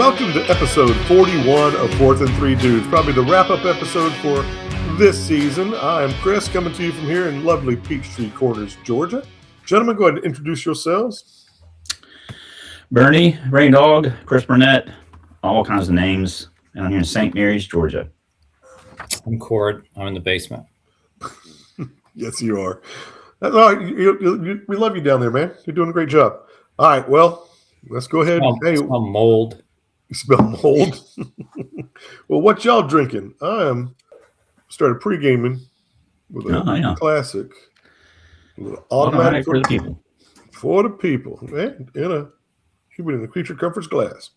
welcome to episode 41 of Fourth and Three Dudes, probably the wrap-up episode for this season. I'm Chris, coming to you from here in lovely Peachtree Corners, Georgia. Gentlemen, go ahead and introduce yourselves. Bernie, Rain Dog, Chris Burnett, all kinds of names. And I'm here in St. Mary's, Georgia. I'm Cord. I'm in the basement. Yes, you are. That's all right. We love you down there, man. You're doing a great job. All right, well, let's go ahead. Smell mold. You smell mold? Well, what y'all drinking? I am started pre-gaming with a classic. A little automatic for the people. For the people. Man, keep it in the Creature Comforts glass.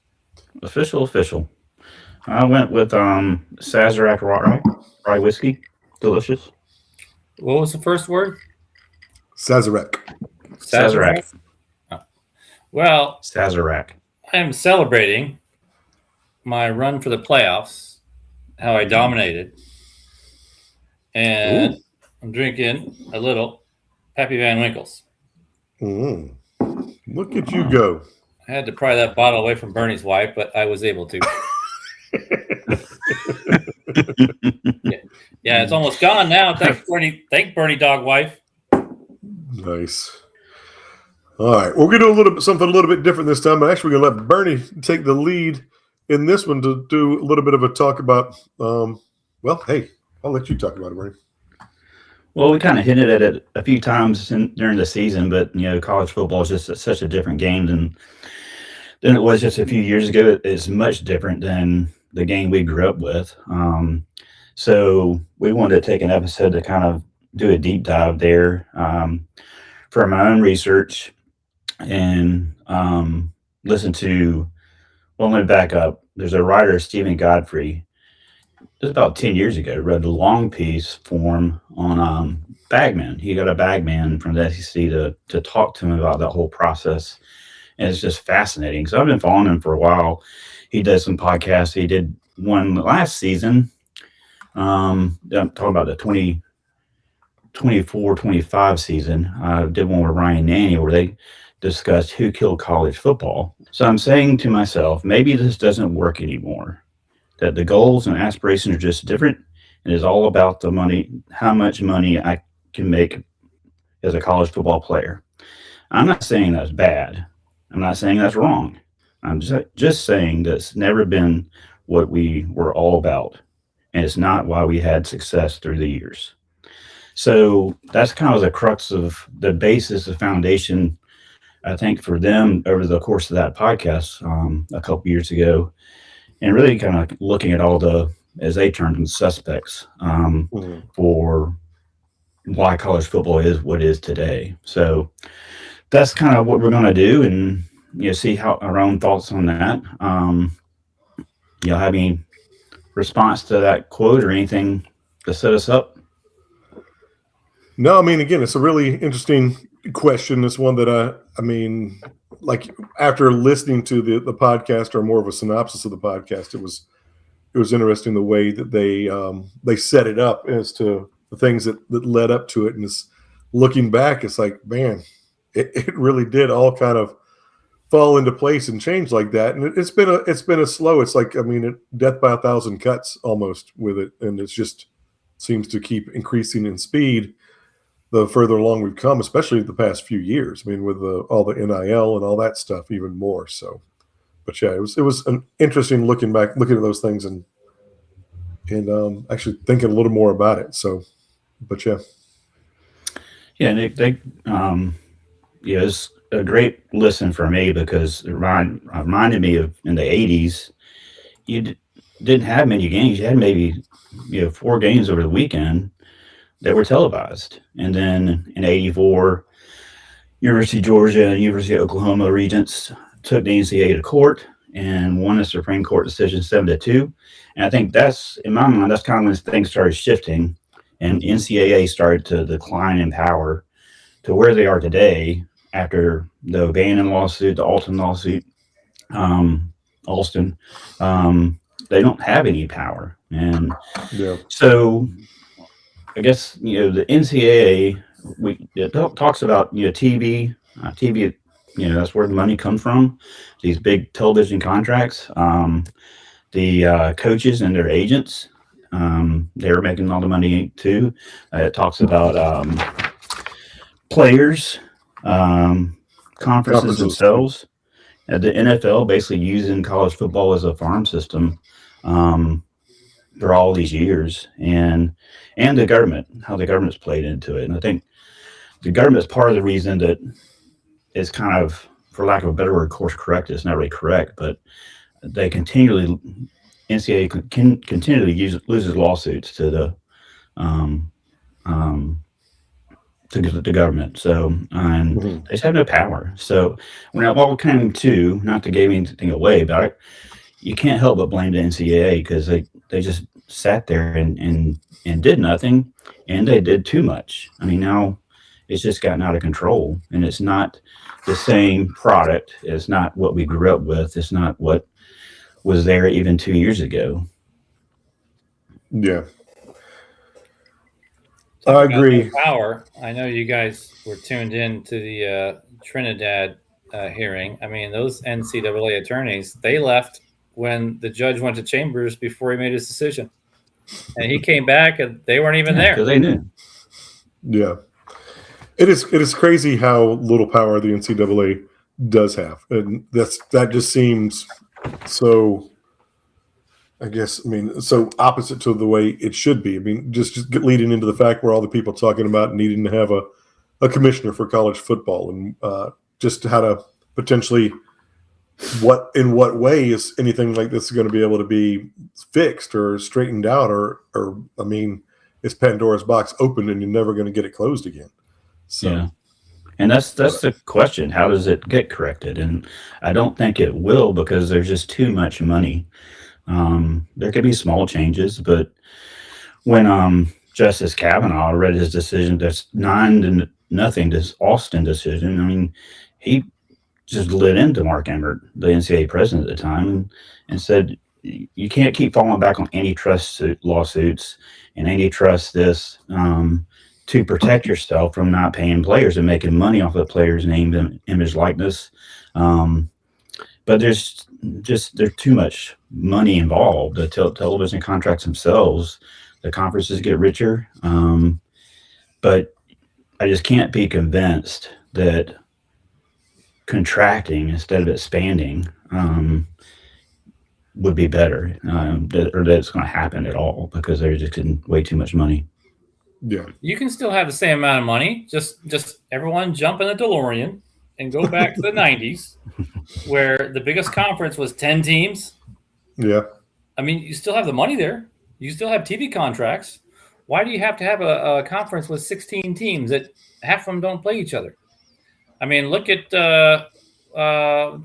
Official. I went with Sazerac rye whiskey. Delicious. What was the first word? Sazerac. Well, Sazerac. I am celebrating my run for the playoffs, how I dominated. And I'm drinking a little Pappy Van Winkles. Look at you go. I had to pry that bottle away from Bernie's wife, but I was able to. Yeah, it's almost gone now. Thank Bernie Dog wife. Nice. All right, we're going to do something a little bit different this time. But actually, we're going to let Bernie take the lead in this one to do a little bit of a talk about. I'll let you talk about it, Bernie. Well, we kind of hinted at it a few times during the season, but college football is just such a different game than it was just a few years ago. It's much different than the game we grew up with. So we wanted to take an episode to kind of do a deep dive there for my own research and listen to. Well, let me back up. There's a writer, Stephen Godfrey. It was about 10 years ago. Read a long piece form on Bagman. He got a Bagman from the SEC to talk to him about that whole process, and it's just fascinating. So I've been following him for a while. He does some podcasts. He did one last season. I'm talking about the 2024-25 season. I did one with Ryan Nanny where they discussed who killed college football. So I'm saying to myself, maybe this doesn't work anymore. That the goals and aspirations are just different, and it's all about the money, how much money I can make as a college football player. I'm not saying that's bad. I'm not saying that's wrong. I'm just saying that's never been what we were all about, and it's not why we had success through the years. So that's kind of the crux of the basis, the foundation, I think, for them over the course of that podcast a couple years ago. And really kind of looking at all as they termed them, suspects for why college football is what it is today. So that's kind of what we're going to do, and see how our own thoughts on that. Have any response to that quote or anything to set us up? No, I mean, again, it's a really interesting question. It's one that after listening to the podcast, or more of a synopsis of the podcast, it was interesting the way that they set it up as to the things that led up to it. And it's looking back, it's like, man, it really did all kind of fall into place and change like that. And it's been a slow. It's like, death by 1,000 cuts almost with it, and it's just seems to keep increasing in speed the further along we've come, especially the past few years. With all the NIL and all that stuff, even more so. But yeah, it was an interesting looking at those things and actually thinking a little more about it. So, but yeah. Yeah, Nick, it's a great listen for me because it reminded me of in the 80s, you didn't have many games. You had maybe 4 games over the weekend that were televised. And then in 84, University of Georgia and University of Oklahoma regents took the NCAA to court and won a Supreme Court decision 7-2. And I think that's, in my mind, that's kind of when things started shifting and NCAA started to decline in power to where they are today after the O'Bannon lawsuit, the Alton lawsuit, Alston. They don't have any power. And so I guess, the NCAA, it talks about, TV that's where the money comes from. These big television contracts. The coaches and their agents, they were making all the money too. It talks about players, conferences themselves. The NFL basically using college football as a farm system for all these years, and the government, how the government's played into it. And I think the government's part of the reason that it's kind of, for lack of a better word, course correct. It's not really correct, but they NCAA continually loses lawsuits to the government. So, and they just have no power. So when it all came to, not to give anything away, but you can't help but blame the NCAA because they just sat there and did nothing, and they did too much. I mean, now it's just gotten out of control, and it's not the same product. It's not what we grew up with. It's not what was there even 2 years ago. Yeah. I agree. Power. I know you guys were tuned in to the Trinidad hearing. I mean, those NCAA attorneys, they left when the judge went to chambers before he made his decision. And he came back and they weren't even there. Because they knew. Yeah. It is crazy how little power the NCAA does have. And that just seems so, so opposite to the way it should be. I mean, just leading into the fact where all the people talking about needing to have a commissioner for college football, and just how to potentially, in what way is anything like this going to be able to be fixed or straightened out, or I mean, is Pandora's box open and you're never going to get it closed again? So. Yeah. And that's the question. How does it get corrected? And I don't think it will, because there's just too much money. There could be small changes, but when Justice Kavanaugh read his decision, that's 9-0 this Austin decision. I mean, he just lit into Mark Emmert, the NCAA president at the time, and said, you can't keep falling back on antitrust lawsuits and antitrust this to protect yourself from not paying players and making money off of the players' name, image, likeness. But there's too much money involved. The television contracts themselves, the conferences get richer. But I just can't be convinced that contracting instead of expanding would be better, or that it's going to happen at all, because they're just getting way too much money. Yeah, you can still have the same amount of money. Just everyone jump in the DeLorean and go back to the 90s, where the biggest conference was 10 teams. Yeah. I mean, you still have the money there. You still have TV contracts. Why do you have to have a conference with 16 teams that half of them don't play each other? I mean, look at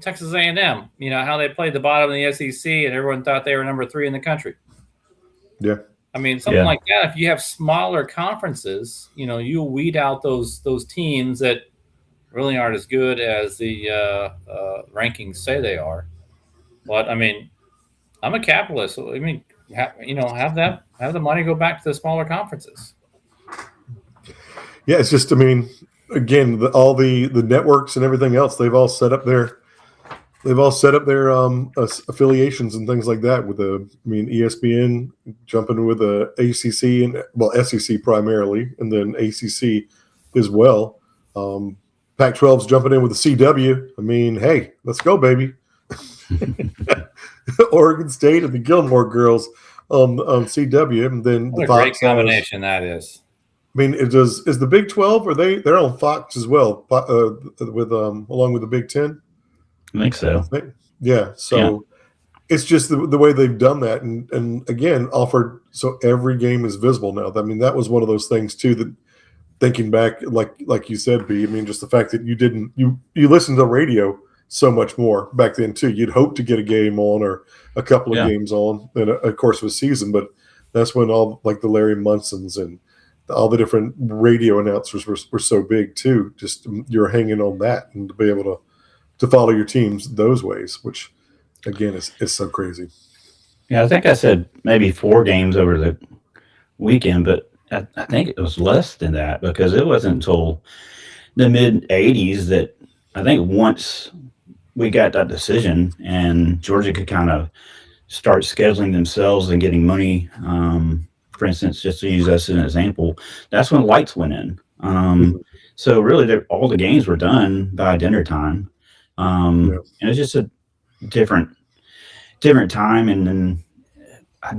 Texas A&M. You know, how they played the bottom of the SEC and everyone thought they were number 3 in the country. Yeah. I mean, something like that. If you have smaller conferences, you know, you'll weed out those teams that really aren't as good as the rankings say they are. But I mean, I'm a capitalist. So, I mean, have the money go back to the smaller conferences. Yeah, it's just, I mean, again, all the networks and everything else, they've all set up their affiliations and things like that. With ESPN jumping with the ACC and SEC primarily, and then ACC as well. Pac-12's jumping in with the CW. I mean, hey, let's go, baby. Oregon State and the Gilmore Girls on CW, and then what the a great combination that is. I mean, is the Big 12, or they're on Fox as well, with along with the Big 10? I think so. Yeah. So it's just the way they've done that, and again offered, so every game is visible now. I mean, that was one of those things too, that thinking back, like you said, B, I mean, just the fact that you listened to the radio so much more back then too. You'd hope to get a game on, or a couple of games on in a course of a season, but that's when all, like, the Larry Munsons and all the different radio announcers were so big too. Just you're hanging on that, and to be able to follow your teams those ways, which again is so crazy. Yeah, I think I said maybe 4 games over the weekend, but I think it was less than that, because it wasn't until the mid 80s that I think once we got that decision and Georgia could kind of start scheduling themselves and getting money, for instance, just to use us as an example, that's when lights went in. So really, all the games were done by dinner time, and it's just a different time. And then I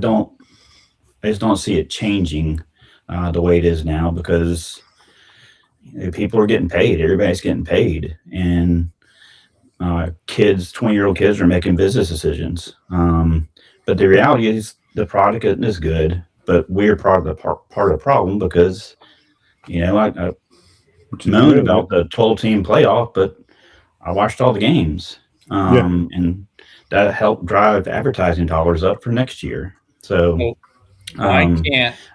just don't see it changing the way it is now, because people are getting paid. Everybody's getting paid, and kids, 20-year-old kids, are making business decisions. But the reality is, the product is good, but we're part of the problem, because I moaned about the 12-team playoff, but I watched all the games, and that helped drive advertising dollars up for next year. So I'm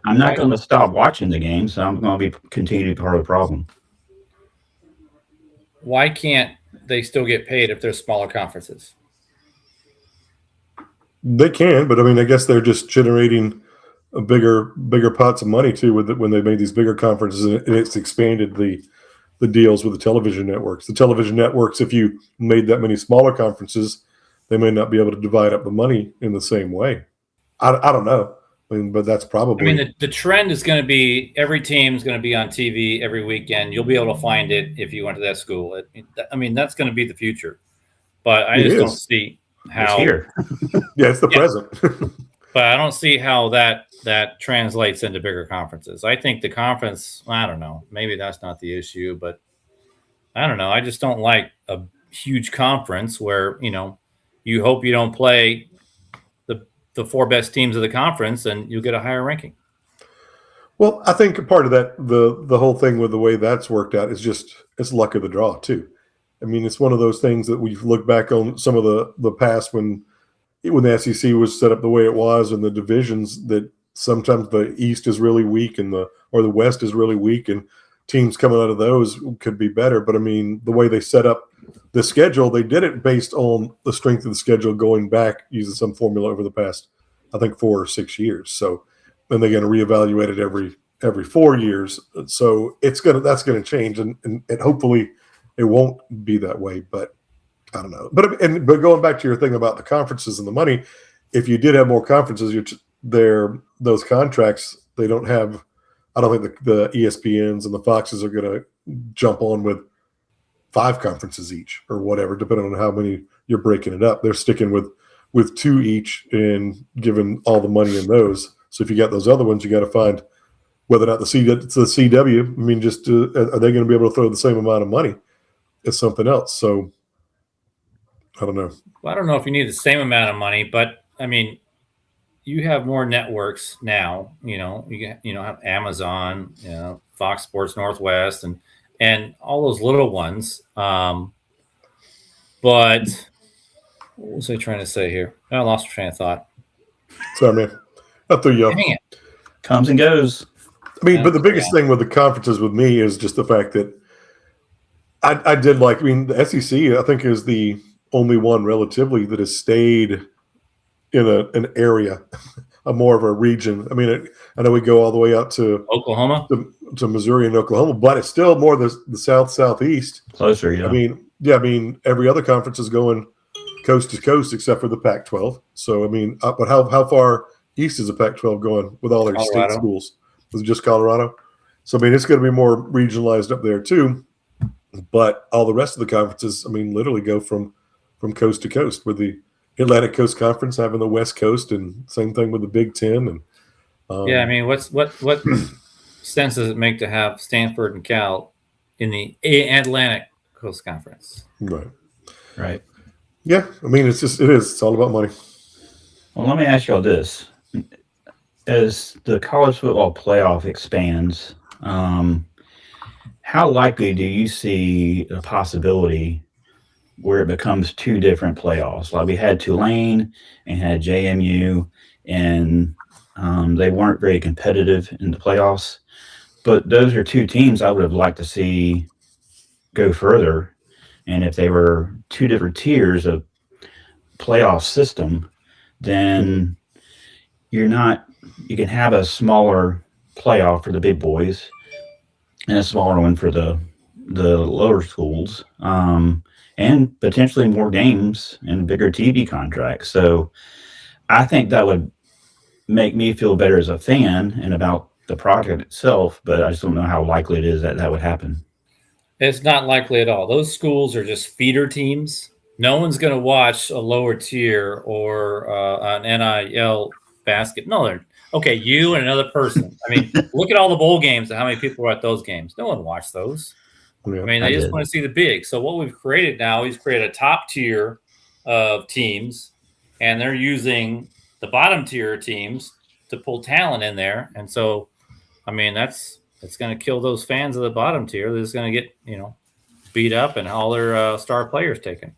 not going to stop watching the games. So I'm going to continue to be part of the problem. Why can't they still get paid if they're smaller conferences? They can, but I mean, I guess they're just generating a bigger pots of money too when they made these bigger conferences, and it's expanded the deals with the television networks. The television networks, if you made that many smaller conferences, they may not be able to divide up the money in the same way. I don't know. I mean, but that's probably. I mean, the trend is going to be every team is going to be on TV every weekend. You'll be able to find it if you went to that school. I mean, that's going to be the future. But I just don't see how. It's here. Yeah, it's the present. But I don't see how that translates into bigger conferences. I think the conference, I don't know, maybe that's not the issue, but I don't know. I just don't like a huge conference where, you hope you don't play the 4 best teams of the conference and you'll get a higher ranking. Well, I think part of that, the whole thing with the way that's worked out is it's luck of the draw too. I mean, it's one of those things that we've looked back on some of the past when the SEC was set up the way it was, and the divisions, that sometimes the East is really weak or the West is really weak, and teams coming out of those could be better. But I mean, the way they set up the schedule, they did it based on the strength of the schedule going back using some formula over the past, I think, 4 or 6 years. So then they're going to reevaluate it every 4 years. So that's going to change, and hopefully it won't be that way. But I don't know. But going back to your thing about the conferences and the money, if you did have more conferences, those contracts, they don't have. I don't think the ESPNs and the Foxes are going to jump on with 5 conferences each or whatever, depending on how many you're breaking it up. They're sticking with 2 each and giving all the money in those. So if you got those other ones, you got to find whether or not the CW. I mean, just are they going to be able to throw the same amount of money as something else? So I don't know. Well, I don't know if you need the same amount of money, but I mean, you have more networks now. You have Amazon, Fox Sports Northwest, and all those little ones. But what was I trying to say here? I lost my train of thought. Sorry, man. I threw you off. Dang it. Comes and goes. I mean, but the biggest thing with the conferences with me is just the fact that I did like. I mean, the SEC, I think, is the only one relatively that has stayed in an area, more of a region. I mean, I know we go all the way out to Oklahoma, to Missouri and Oklahoma, but it's still more the southeast. Closer, yeah. I mean, every other conference is going coast to coast except for the Pac-12. So, I mean, but how far east is the Pac-12 going with all their Colorado. state schools? Was it just Colorado? So, I mean, it's going to be more regionalized up there too. But all the rest of the conferences, I mean, literally go from coast to coast, with the Atlantic Coast Conference having the West Coast, and same thing with the Big Ten. And yeah, I mean, what sense does it make to have Stanford and Cal in the Atlantic Coast Conference? Right. Yeah, I mean, it's all about money. Well, let me ask y'all this: as the college football playoff expands, how likely do you see a possibility where it becomes 2 different playoffs? Like we had Tulane and had JMU, and they weren't very competitive in the playoffs. But those are 2 teams I would have liked to see go further. And if they were 2 different tiers of playoff system, then you can have a smaller playoff for the big boys and a smaller one for the the lower schools, and potentially more games and bigger TV contracts. So I think that would make me feel better as a fan and about the project itself, but I just don't know how likely it is that that would happen. It's not likely at all. Those schools are just feeder teams. No one's going to watch a lower tier or an NIL basket. No, they're okay. You and another person. I mean, look at all the bowl games and how many people were at those games. No one watched those. Yeah. I mean, I they just did. want to see the big. So what we've created now, we've created a top tier of teams, and they're using the bottom tier teams to pull talent in there. And so, I mean, it's going to kill those fans of the bottom tier. They're just going to get beat up and all their star players taken.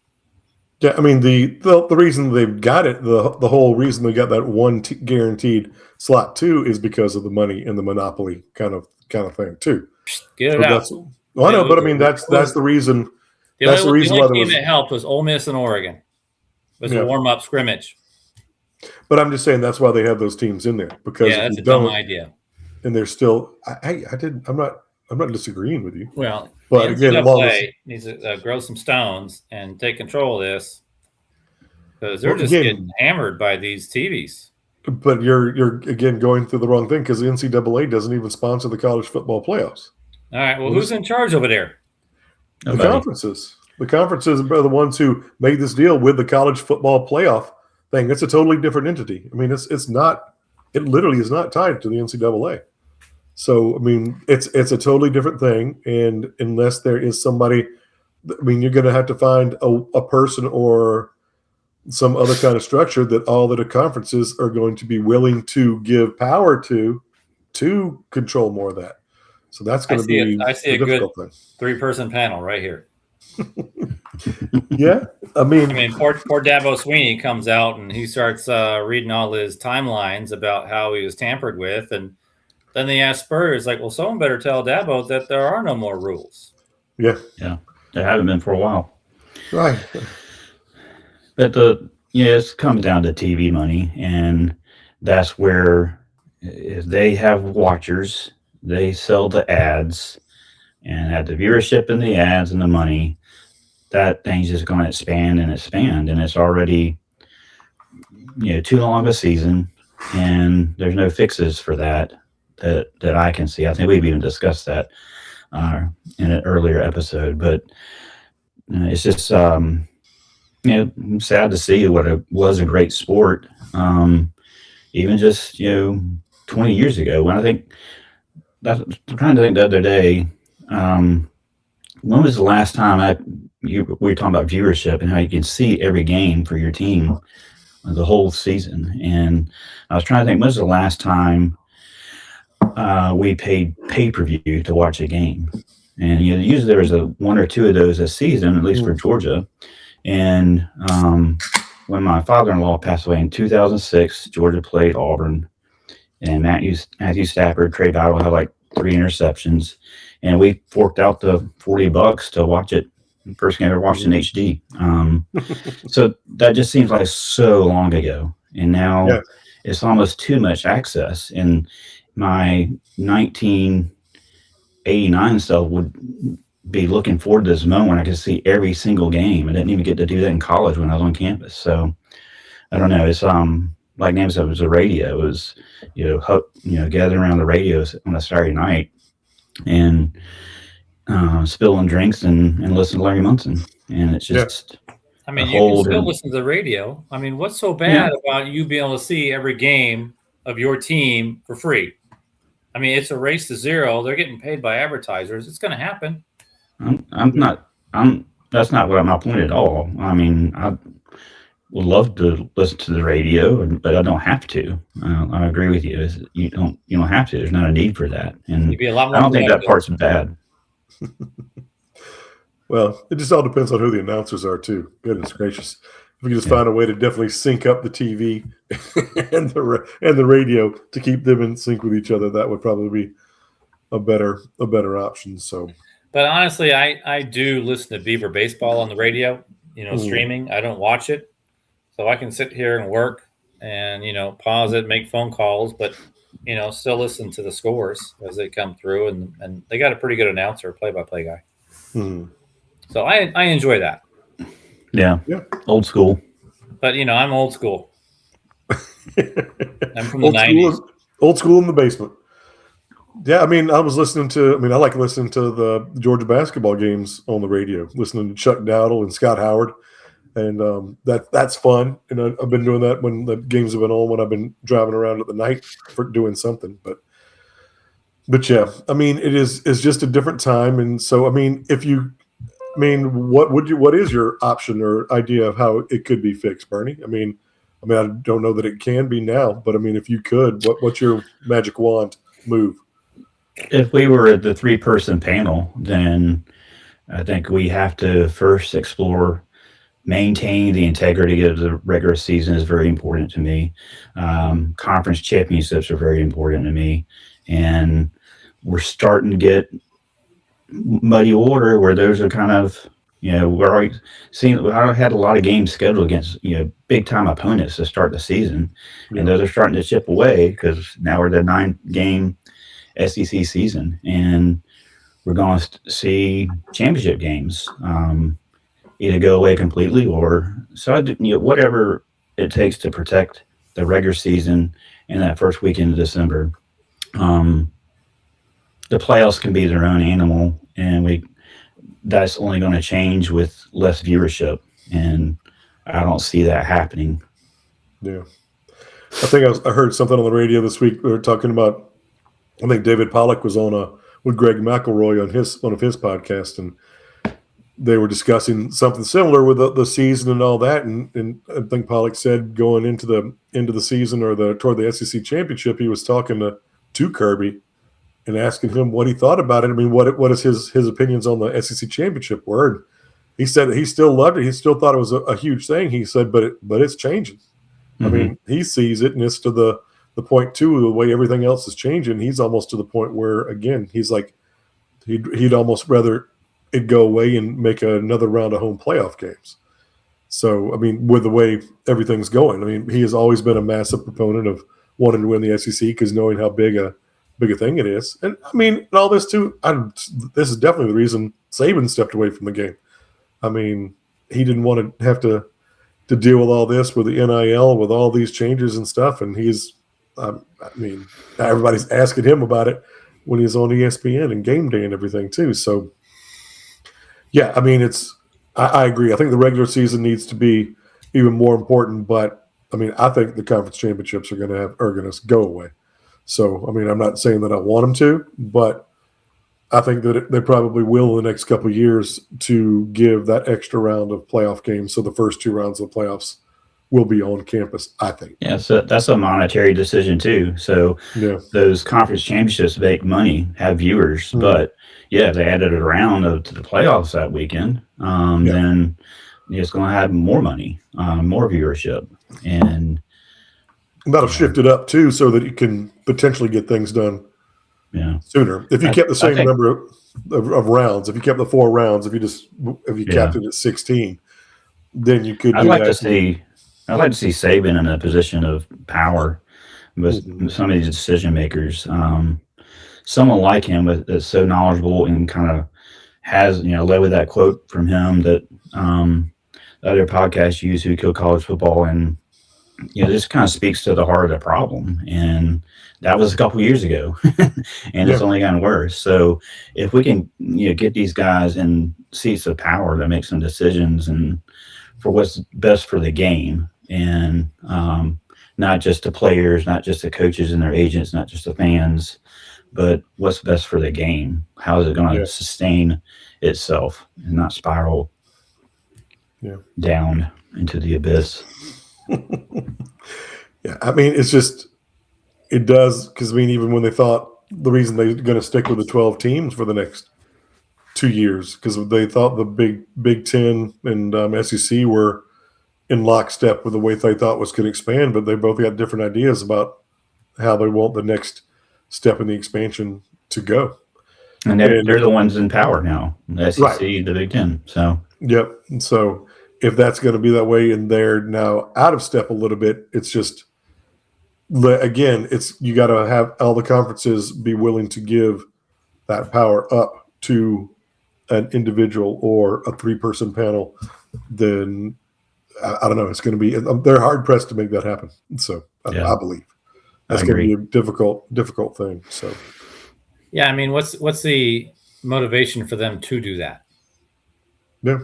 Yeah, I mean the reason they've got it, the whole reason they got that one guaranteed slot too is because of the money and the monopoly kind of thing too. Get So it out. that's, well, I know, but I mean that's the reason. That's the reason why only there team was. that helped was Ole Miss and Oregon. It was Yeah. a warm-up scrimmage. But I'm just saying that's why they have those teams in there, because Yeah, if that's you a dumb don't, idea. and they're still. I'm not disagreeing with you. Well, But the again, NCAA needs to grow some stones and take control of this, because they're Well, just again- getting hammered by these TVs. But you're again going through the wrong thing, because the NCAA doesn't even sponsor the college football playoffs. All right, well, who's in charge over there? The Nobody. conferences. The conferences are the ones who made this deal with the college football playoff thing. It's a totally different entity. I mean, it's not. It literally is not tied to the NCAA. So I mean, it's a totally different thing. And unless there is somebody, I mean, you're going to have to find a person or some other kind of structure that all the conferences are going to be willing to give power to control more of that. So that's going to be I see the a good difficult thing. 3-person panel right here. Yeah, I I mean, mean, poor Dabo Sweeney comes out and he starts reading all his timelines about how he was tampered with, and then they ask Spurs, like, well, someone better tell Dabo that there are no more rules. yeah, There haven't been for a while. right. But it's come down to TV money, and that's where if they have watchers, they sell the ads, and at the viewership and the ads and the money, that thing's just going to expand, and it's already too long of a season, and there's no fixes for that I can see. I think we've even discussed that in an earlier episode, but it's just sad to see what it was a great sport. Even just 20 years ago, when I'm trying to think the other day, when was the last time we were talking about viewership and how you can see every game for your team the whole season, and I was trying to think, when was the last time we paid pay-per-view to watch a game? And usually there was one or two of those a season, at least for Georgia. And when my father-in-law passed away in 2006, Georgia played Auburn, and Matthew Stafford, Trey Battle had like 3 interceptions, and we forked out the $40 to watch it. First game I ever watched in HD. So that just seems like so long ago, and now it's almost too much access. And my 1989 self would be looking forward to this moment. I could see every single game. I didn't even get to do that in college when I was on campus. So I don't know. It's like Nam said, it was a radio. It was gathering around the radios on a Saturday night and spilling drinks and listening to Larry Munson. And it's just I mean, you can still listen to the radio. I mean, what's so bad about you being able to see every game of your team for free? I mean, it's a race to zero. They're getting paid by advertisers. It's going to happen. That's not my point at all. I mean, I would love to listen to the radio, but I don't have to. I agree with you. You don't have to. There's not a need for that. And You'd be a lot more I don't think that productive. part's bad. Well, it just all depends on who the announcers are too. Goodness gracious. If we could just find a way to definitely sync up the TV and the radio to keep them in sync with each other, that would probably be a better option. So, but honestly, I do listen to Beaver baseball on the radio, streaming. I don't watch it. So I can sit here and work and, pause it, make phone calls, but, still listen to the scores as they come through. And they got a pretty good announcer, play-by-play guy. Mhm. So I enjoy that. Yeah. Yeah. Old school. But I'm old school. I'm from the old 90s. school, old school in the basement. Yeah, I mean, I like listening to the Georgia basketball games on the radio, listening to Chuck Dowdle and Scott Howard, and that's fun. And I've been doing that when the games have been on, when I've been driving around at the night for doing something. But yeah, I mean, it's just a different time, and so I mean, what is your option or idea of how it could be fixed, Bernie? I don't know that it can be now, but I mean, if you could, what's your magic wand move? If we were at the 3-person panel, then I think we have to first explore maintaining the integrity of the regular season is very important to me. Conference championships are very important to me. And we're starting to get muddy water where those are kind of, we're already seeing, I had a lot of games scheduled against, big time opponents to start the season. Yeah. And those are starting to chip away because now we're the 9-game SEC season. And we're going to see championship games either go away completely or whatever it takes to protect the regular season in that first weekend of December. The playoffs can be their own animal, and that's only going to change with less viewership, and I don't see that happening. Yeah, I think I heard something on the radio this week. We were talking about, I think David Pollack was on with Greg McElroy on one of his podcasts, and they were discussing something similar with the season and all that. And I think Pollack said going into the season or toward the SEC championship, he was talking to Kirby and asking him what he thought about it. I mean, what is his opinions on the SEC championship were? And he said that he still loved it. He still thought it was a huge thing. He said, but it's changing. Mm-hmm. I mean, he sees it, and it's to the point too, the way everything else is changing. He's almost to the point where, again, he's like, he'd almost rather it go away and make another round of home playoff games. So, I mean, with the way everything's going, I mean, he has always been a massive proponent of wanting to win the SEC because knowing how big a thing it is. And I mean, and all this too, this is definitely the reason Saban stepped away from the game. I mean, he didn't want to have to deal with all this with the NIL, with all these changes and stuff. And he's, I mean, everybody's asking him about it when he's on ESPN and Game Day and everything too. So, yeah, I mean, I agree. I think the regular season needs to be even more important. But I mean, I think the conference championships are going to go away. So, I mean, I'm not saying that I want them to, but I think that they probably will in the next couple of years to give that extra round of playoff games. So the first 2 rounds of the playoffs will be on campus, I think. Yeah, so that's a monetary decision too. So those conference championships make money, have viewers, but if they added a round to the playoffs that weekend, then it's going to have more money, more viewership, and that'll shift it up too, so that you can potentially get things done sooner. If you kept the same number of rounds, if you kept the 4 rounds, if you capped it at 16, then you could. I'd like to see Saban in a position of power with some of these decision makers. Someone like him that's so knowledgeable and kind of has, led with that quote from him that the other podcasts use, Who Killed College Football, and this kind of speaks to the heart of the problem. And that was a couple years ago, and it's only gotten worse. So if we can, get these guys in seats of power that make some decisions and for what's best for the game, and not just the players, not just the coaches and their agents, not just the fans, but what's best for the game. How is it going to sustain itself and not spiral down into the abyss? Yeah, I mean, it's just, it does, because I mean, even when they thought the reason they're going to stick with the 12 teams for the next 2 years, because they thought the Big Ten and SEC were in lockstep with the way they thought was going to expand, but they both got different ideas about how they want the next step in the expansion to go. And they're the ones in power now, the SEC, the Big Ten. So yep. And so if that's going to be that way and they're now out of step a little bit, it's just, again, you got to have all the conferences be willing to give that power up to an individual or a 3-person panel, then I don't know. It's going to be. They're hard pressed to make that happen. So Yeah. I believe that's going to be a difficult thing. So Yeah, I mean, what's the motivation for them to do that? yeah.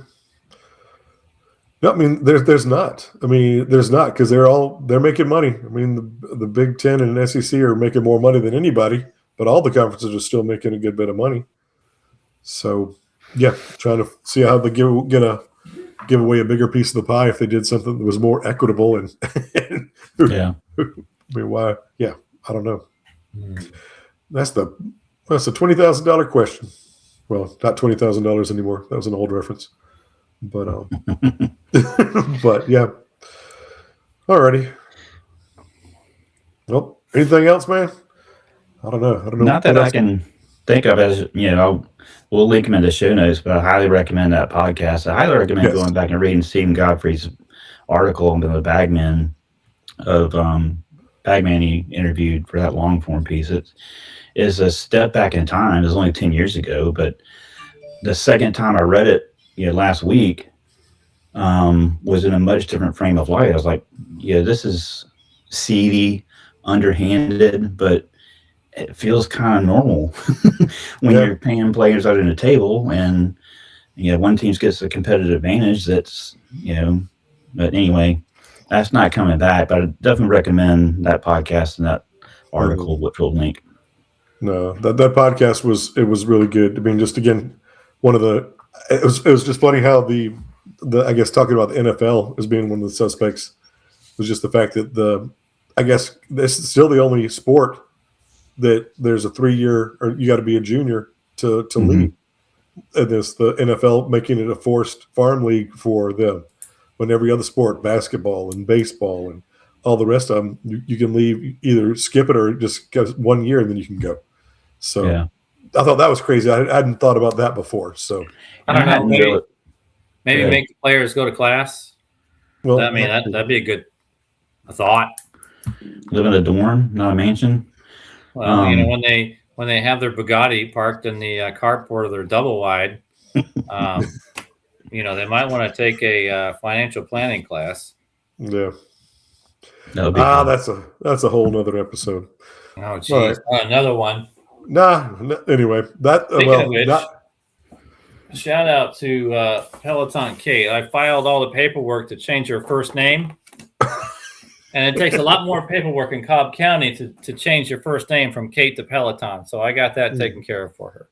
No, I mean, there's not. I mean, there's not, because they're making money. I mean, the Big Ten and SEC are making more money than anybody, but all the conferences are still making a good bit of money. So yeah, trying to see how they gonna give away a bigger piece of the pie if they did something that was more equitable and Yeah. I mean, why? Yeah, I don't know. That's the $20,000 question. Well, not $20,000 anymore. That was an old reference, but but yeah. Alrighty. Well, anything else, man? I don't know. Not that I can think of, as we'll link them in the show notes, but I highly recommend that podcast. I highly recommend going back and reading Stephen Godfrey's article on the Bagman Bagman he interviewed for that long form piece. It is a step back in time. It was only 10 years ago, but the second time I read it, last week, was in a much different frame of light. I was like, this is seedy, underhanded, but it feels kind of normal when you're paying players out on the table, and one team gets a competitive advantage. That's but anyway, that's not coming back. But I definitely recommend that podcast and that article, which we'll link. No, that podcast was really good. I mean, just again, it was just funny how the I guess talking about the NFL as being one of the suspects was just the fact that I guess this is still the only sport that there's a 3-year, or you got to be a junior to lead. And this, the NFL making it a forced farm league for them, when every other sport, basketball and baseball and all the rest of them, you can leave, either skip it or just go 1 year and then you can go. So I thought that was crazy. I hadn't thought about that before. So I don't know. Maybe make the players go to class. Well, I mean, that'd be a good thought. Live in a dorm, not a mansion. Well, when they have their Bugatti parked in the carport of their double wide, they might want to take a financial planning class. Yeah. That's a whole nother episode. Oh, geez. Right. Another one. Anyway, shout out to Peloton Kate. I filed all the paperwork to change her first name. And it takes a lot more paperwork in Cobb County to change your first name from Kate to Peloton. So I got that taken care of for her.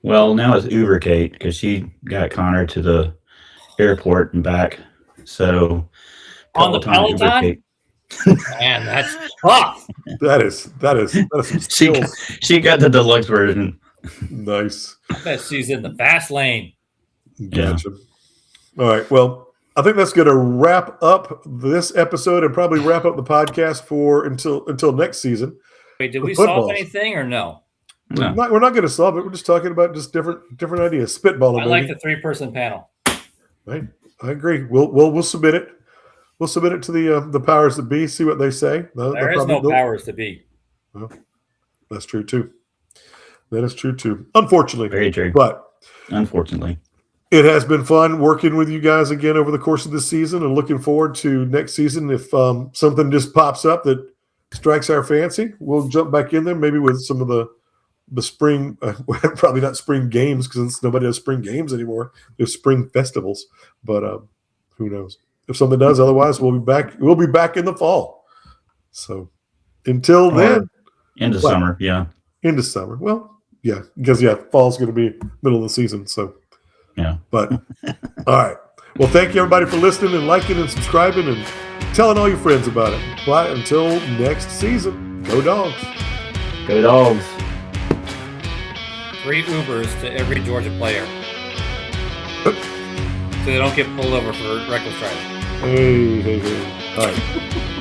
Well, now it's Uber Kate, because she got Connor to the airport and back. So on the Peloton? Man, that's tough. That is some skills. She got the deluxe version. Nice. I bet she's in the fast lane. Gotcha. Yeah. All right. Well, I think that's going to wrap up this episode and probably wrap up the podcast for until next season. Wait, did we solve anything or no? No. We're not going to solve it. We're just talking about just different ideas. Spitballing. I like the 3-person panel. Right. I agree. We'll submit it. We'll submit it to the powers that be. See what they say. There is no powers to be. Well, that's true too. That is true too. Unfortunately, very true. But unfortunately, it has been fun working with you guys again over the course of this season, and looking forward to next season. If something just pops up that strikes our fancy, we'll jump back in there, maybe with some of the spring, probably not spring games, because nobody has spring games anymore. There's spring festivals, but who knows? If something does, otherwise we'll be back. We'll be back in the fall. So until then, into summer, yeah. Into summer. Well, yeah, because fall's going to be middle of the season. So yeah. But all right. Well, thank you everybody for listening and liking and subscribing and telling all your friends about it. But until next season, go Dogs. Go Dogs. 3 Ubers to every Georgia player, so they don't get pulled over for reckless driving. Hey. All right.